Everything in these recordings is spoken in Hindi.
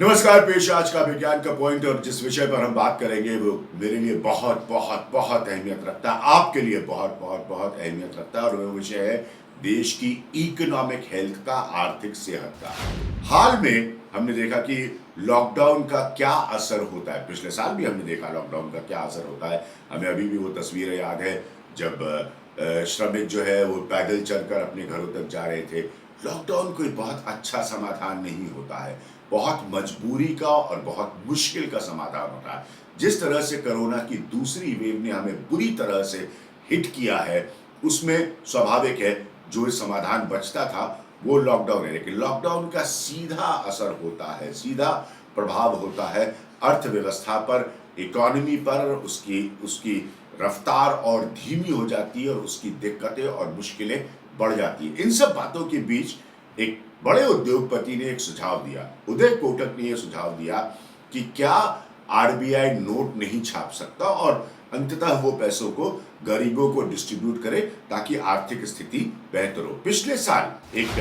नमस्कार। पेश आज का विज्ञान का पॉइंट और जिस विषय पर हम बात करेंगे वो मेरे लिए बहुत बहुत बहुत अहमियत रखता है, आपके लिए बहुत बहुत बहुत अहमियत रखता है और वो विषय है देश की इकोनॉमिक हेल्थ का, आर्थिक सेहत का। हाल में हमने देखा कि लॉकडाउन का क्या असर होता है। पिछले साल भी हमने देखा लॉकडाउन का क्या असर होता है। हमें अभी भी वो तस्वीरें याद है जब श्रमिक जो है वो पैदल चलकर अपने घरों तक जा रहे थे। लॉकडाउन कोई बहुत अच्छा समाधान नहीं होता है, बहुत मजबूरी का और बहुत मुश्किल का समाधान होता है। जिस तरह से कोरोना की दूसरी वेव ने हमें बुरी तरह से हिट किया है, उसमें स्वाभाविक है जो समाधान बचता था वो लॉकडाउन है। लेकिन लॉकडाउन का सीधा असर होता है, सीधा प्रभाव होता है अर्थव्यवस्था पर, इकोनॉमी पर। उसकी रफ्तार और धीमी हो जाती है और उसकी दिक्कतें और मुश्किलें बढ़ जाती है। इन सब बातों के बीच एक बड़े उद्योगपति ने एक सुझाव दिया, उदय कोटक ने यह सुझाव दिया कि क्या आरबीआई नोट नहीं छाप सकता और अंततः वो पैसों को गरीबों को डिस्ट्रीब्यूट करे ताकि आर्थिक स्थिति बेहतर हो। पिछले साल एक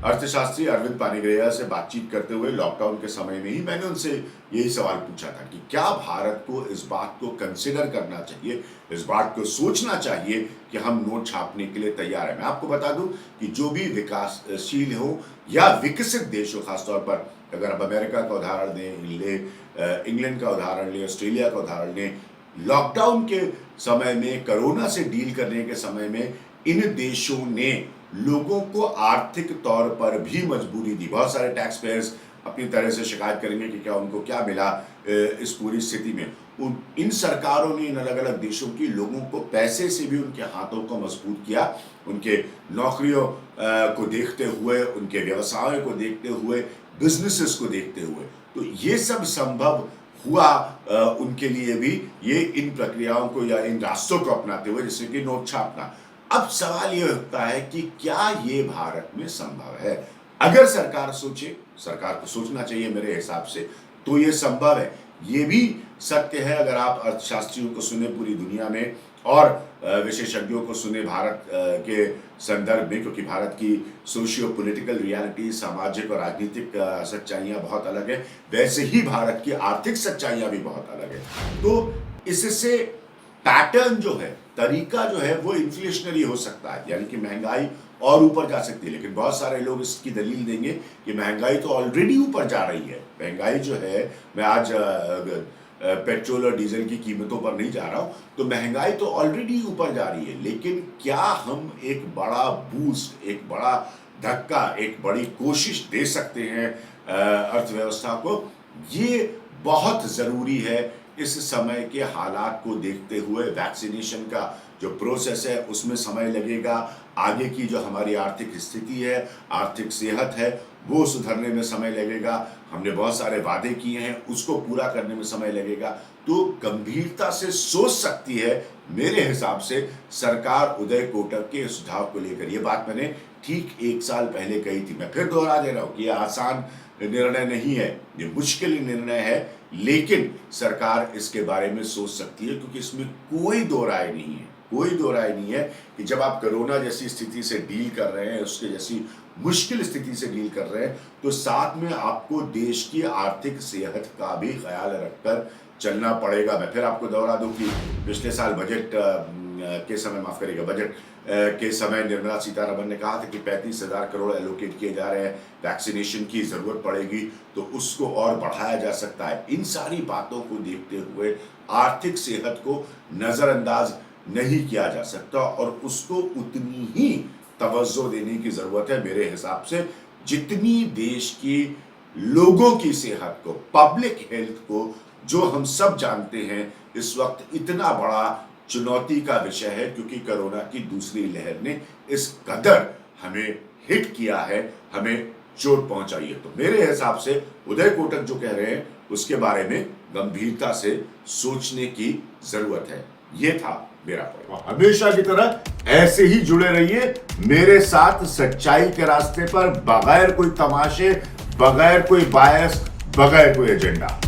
अर्थशास्त्री अरविंद पानीग्राही से बातचीत करते हुए लॉकडाउन के समय में ही मैंने उनसे यही सवाल पूछा था कि क्या भारत को इस बात को कंसिडर करना चाहिए, इस बात को सोचना चाहिए कि हम नोट छापने के लिए तैयार हैं। मैं आपको बता दूं कि जो भी विकासशील हो या विकसित देश हो, खासतौर पर अगर आप अमेरिका का उदाहरण दें, इंग्लैंड का उदाहरण लें, ऑस्ट्रेलिया का उदाहरण लें, लॉकडाउन के समय में, कोरोना से डील करने के समय में इन देशों ने लोगों को आर्थिक तौर पर भी मजबूरी दी। बहुत सारे टैक्स पेयर्स अपनी तरह से शिकायत करेंगे कि क्या उनको क्या मिला इस पूरी स्थिति में। इन सरकारों ने, इन अलग अलग देशों की लोगों को पैसे से भी उनके हाथों को मजबूत किया, उनके नौकरियों को देखते हुए, उनके व्यवसायों को देखते हुए, बिजनेसेस को देखते हुए। तो ये सब संभव हुआ उनके लिए भी, ये इन प्रक्रियाओं को या इन रास्तों को अपनाते हुए, जैसे कि नोट छापना। अब सवाल ये उठता है कि क्या ये भारत में संभव है? अगर सरकार सोचे, सरकार को सोचना चाहिए मेरे हिसाब से, तो ये संभव है। ये भी सत्य है अगर आप अर्थशास्त्रियों को सुने पूरी दुनिया में और विशेषज्ञों को सुने भारत के संदर्भ में, क्योंकि भारत की सोशियो पॉलिटिकल रियलिटी, सामाजिक और राजनीतिक सच्चाइयाँ बहुत अलग है, वैसे ही भारत की आर्थिक सच्चाइयाँ भी बहुत अलग है। तो इससे पैटर्न जो है, तरीका जो है, वो इन्फ्लेशनरी हो सकता है, यानी कि महंगाई और ऊपर जा सकती है। लेकिन बहुत सारे लोग इसकी दलील देंगे कि महंगाई तो ऑलरेडी ऊपर जा रही है। महंगाई जो है, मैं आज पेट्रोल और डीजल की कीमतों पर नहीं जा रहा हूं, तो महंगाई तो ऑलरेडी ऊपर जा रही है। लेकिन क्या हम एक बड़ा बूस्ट, एक बड़ा धक्का, एक बड़ी कोशिश दे सकते हैं अर्थव्यवस्था को? ये बहुत जरूरी है इस समय के हालात को देखते हुए। वैक्सीनेशन का जो प्रोसेस है उसमें समय लगेगा, आगे की जो हमारी आर्थिक स्थिति है, आर्थिक सेहत है, वो सुधरने में समय लगेगा। हमने बहुत सारे वादे किए हैं, उसको पूरा करने में समय लगेगा। तो गंभीरता से सोच सकती है मेरे हिसाब से सरकार उदय कोटक के सुझाव को लेकर। ये बात मैंने ठीक 1 साल पहले कही थी। मैं फिर दोहरा दे रहा हूँ कि ये आसान निर्णय नहीं है, ये मुश्किल निर्णय है, लेकिन सरकार इसके बारे में सोच सकती है, क्योंकि इसमें कोई दो राय नहीं है, कोई दो राय नहीं है कि जब आप कोरोना जैसी स्थिति से डील कर रहे हैं, उसके जैसी मुश्किल स्थिति से डील कर रहे हैं, तो साथ में आपको देश की आर्थिक सेहत का भी ख्याल रखकर चलना पड़ेगा। मैं फिर आपको दोहरा दूं कि पिछले साल बजट के समय, माफ करिएगा, बजट के समय निर्मला सीतारमण ने कहा था कि 35,000 करोड़ एलोकेट किए जा रहे हैं, वैक्सीनेशन की जरूरत पड़ेगी तो उसको और बढ़ाया जा सकता है। इन सारी बातों को देखते हुए आर्थिक सेहत को नजरअंदाज नहीं किया जा सकता और उसको उतनी ही तवज्जो देने की जरूरत है मेरे हिसाब से, जितनी देश की लोगों की सेहत को, पब्लिक हेल्थ को, जो हम सब जानते हैं इस वक्त इतना बड़ा चुनौती का विषय है, क्योंकि कोरोना की दूसरी लहर ने इस कदर हमें हिट किया है, हमें चोट पहुंचाई है। तो मेरे हिसाब से उदय कोटक जो कह रहे हैं उसके बारे में गंभीरता से सोचने की जरूरत है। ये था मेरा पॉइंट। हमेशा की तरह ऐसे ही जुड़े रहिए मेरे साथ सच्चाई के रास्ते पर, बगैर कोई तमाशे, बगैर कोई बायस, बगैर कोई एजेंडा।